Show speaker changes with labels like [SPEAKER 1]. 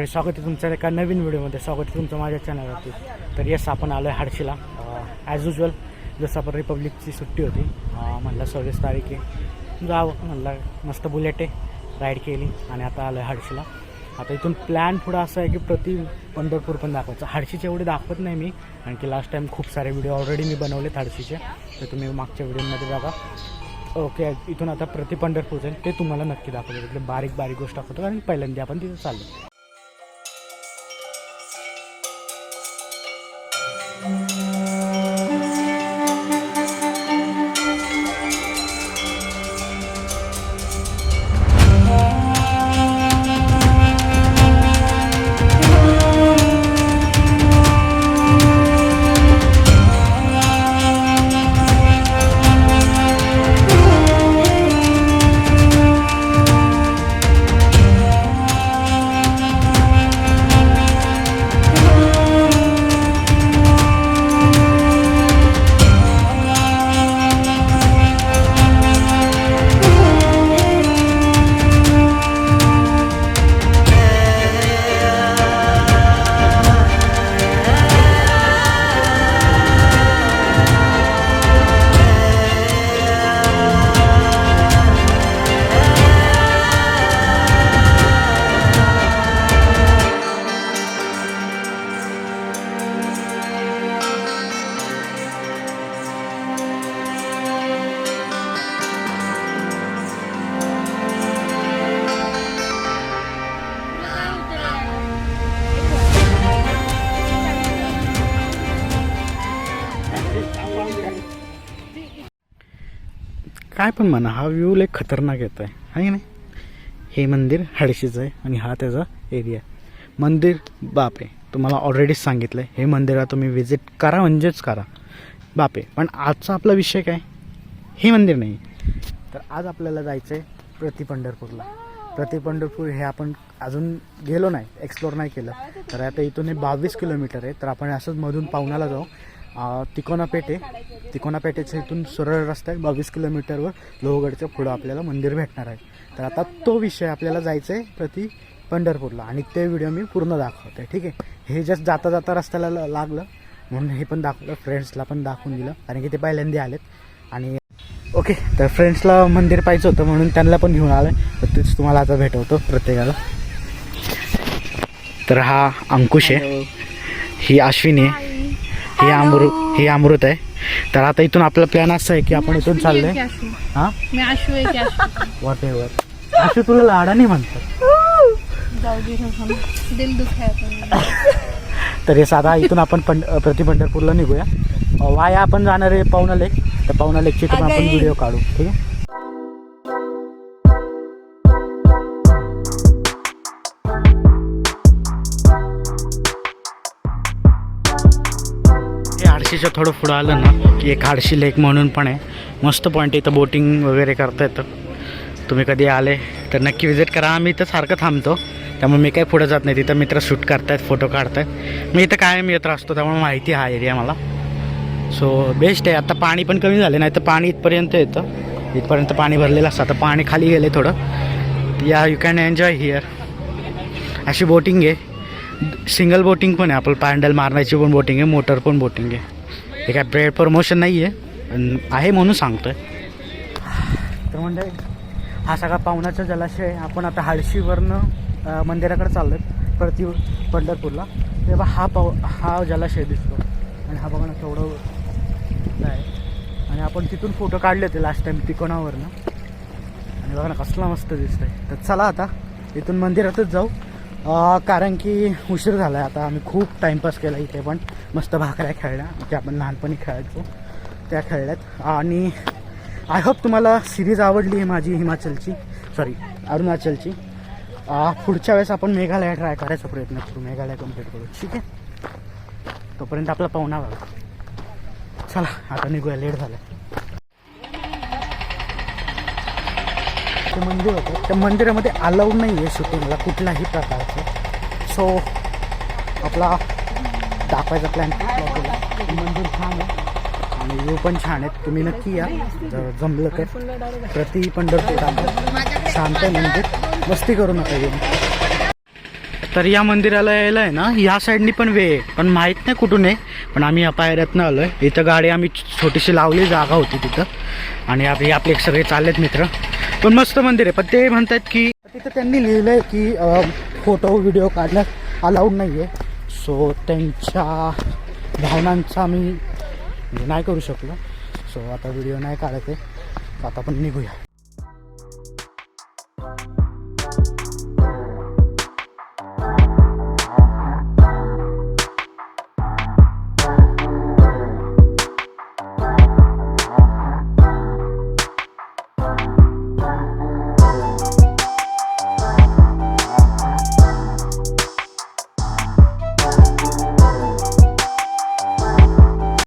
[SPEAKER 1] स्वागत आहे तुमचं एका नवीन व्हिडिओमध्ये. स्वागत आहे तुमचं माझ्या चॅनलवरती. तर येस, आपण आलो आहे हडशीला. ॲज युजल जसं आपण रिपब्लिकची सुट्टी होती, म्हणलं 26 तारीख आहे, जावं म्हणलं. मस्त बुलेट आहे, राईड केली आणि आता आलो आहे हडशीला. आता इथून प्लॅन पुढं असं आहे की प्रति पंढरपूर पण दाखवायचं. हडशीचे एवढे दाखवत नाही मी, कारण की लास्ट टाईम खूप सारे व्हिडिओ ऑलरेडी मी बनवलेत हडशीचे, तर तुम्ही मागच्या व्हिडिओमध्ये बघा. ओके, इथून आता प्रति पंढरपूर जाईल, ते तुम्हाला नक्की दाखवतो. तिथले बारीक बारीक गोष्ट दाखवतो, कारण पहिल्यांदा आपण तिथं चाललो. काय पण म्हणा, हा व्ह्यू लय खतरनाक येतो आहे की नाही. हे मंदिर हडशीचं आहे आणि हा त्याचा एरिया आहे. मंदिर बाप आहे, तुम्हाला ऑलरेडीच सांगितलं आहे. हे मंदिरात तुम्ही व्हिजिट करा म्हणजेच करा, बाप आहे. पण आजचा आपला विषय काय, हे मंदिर नाही. तर आज आपल्याला जायचं आहे प्रति पंढरपूरला. प्रति पंढरपूर हे आपण अजून गेलो नाही, एक्सप्लोर नाही केलं. तर आता इथून हे 22 किलोमीटर आहे. तर आपण असंच मधून पावनाला जाऊ. तिकोना पेठ आहे, तिकोना पेठेच्या इथून सरळ रस्ता आहे. 22 किलोमीटरवर लोहगडच्या पुढं आपल्याला मंदिर भेटणार आहे. तर आता तो विषय आपल्याला जायचं आहे प्रति पंढरपूरला, आणि ते व्हिडिओ मी पूर्ण दाखवतो. ठीक आहे, हे जस्ट जाता जाता रस्त्याला लागलं म्हणून हे पण दाखवलं. फ्रेंड्सला पण दाखवून दिलं, कारण की ते पहिल्यांदा आलेत. आणि ओके, तर फ्रेंड्सला मंदिर पाहिजे होतं म्हणून त्यांना पण घेऊन आलं. तर तेच तुम्हाला आता भेटवतो प्रत्येकाला. तर हा अंकुश आहे, ही अश्विनी आहे, ही अमृत आहे. तर आता इथून आपला प्लॅन असा आहे की आपण इथून चाललोय. हां, मी आशू आहे की वॉटेवर. आशू तुला लाडा नाही म्हणतात. तर हे साधा इथून आपण प्रति पंढरपूरला निघूया. वाया आपण जाणार आहे पवना लेक. तर पवना लेकची पण आपण व्हिडिओ काढू. ठीक आहे. हडशीच्या थोडं पुढं आलं ना की एक हडशी लेक म्हणून पण आहे. मस्त पॉईंट आहे, इथं बोटिंग वगैरे करता येतं. तुम्ही कधी आले तर नक्की विजिट करा. आम्ही इथं सारखं थांबतो, त्यामुळे मी काही पुढं जात नाही. तिथं मित्र शूट करतायत, फोटो काढतायत. मी इथं कायम येत असतो, त्यामुळे माहिती हा एरिया मला. सो बेस्ट आहे. आता पाणी पण कमी झाले, नाही तर पाणी इथपर्यंत येतं. इथपर्यंत पाणी भरलेलं असतं. आता पाणी खाली गेले थोडं. या यू कॅन एन्जॉय हिअर. अशी बोटिंग आहे, सिंगल बोटिंग पण आहे. आपलं पॅन्डल मारण्याची पण बोटिंग आहे, मोटर पण बोटिंग आहे. हे काय ब्रेड प्रमोशन नाही आहे, पण आहे म्हणून सांगतो आहे. तर म्हणजे हा सगळा पावनाचा जलाशय. आपण आता हडशीवरनं मंदिराकडे चाललो आहे प्रति पंढरपूरला. तेव्हा हा जलाशय दिसतो, आणि हा बघा ना केवढं आहे. आणि आपण तिथून फोटो काढले होते लास्ट टाईम तिकोनावरनं, आणि बघा ना कसला मस्त दिसतं आहे. तर चला आता इथून मंदिरातच जाऊ, कारण की उशीर झाला आहे. आता आम्ही खूप टाईमपास केला इथे. पण मस्त भाकऱ्या खेळल्या, जे आपण लहानपणी खेळायचो त्या खेळल्यात. आणि आय होप तुम्हाला सिरीज आवडली आहे माझी अरुणाचलची. पुढच्या वेळेस आपण मेघालय ट्राय करायचा प्रयत्न करू, मेघालय कम्प्लीट करू. ठीक आहे, तोपर्यंत आपला पाहुणा बघा. चला आता निघूया, लेट झालं. ते मंदिर होतं, त्या मंदिरामध्ये अलाउड नाही आहे शूटिंगला कुठल्याही प्रकारचं. सो आपला दाखवायचा प्लॅन मंदिर छान आहे आणि व्ह्यू पण छान आहेत. तुम्ही नक्की या जर जमलं तर. प्रति पंढरपूर शांत आहे, मंदिर मस्ती करू नका येऊन. तर या मंदिराला यायला आहे ना ह्या साईडनी पण वे आहे, पण माहीत नाही कुठून आहे. पण आम्ही या पायऱ्यातनं आलो आहे. इथं गाडी आम्ही छोटीशी लावली, जागा होती तिथं. आणि आपले सगळे चाललेत मित्र. पण मस्त मंदिर आहे. पण ते म्हणतात की तिथं त्यांनी लिहिलं आहे की फोटो व्हिडिओ काढण्यास अलाउड नाही आहे. सो त्यांच्या भावनांचा आम्ही नाही करू शकलो. सो आता व्हिडिओ नाही काढत आहे. आता आपण निघूया.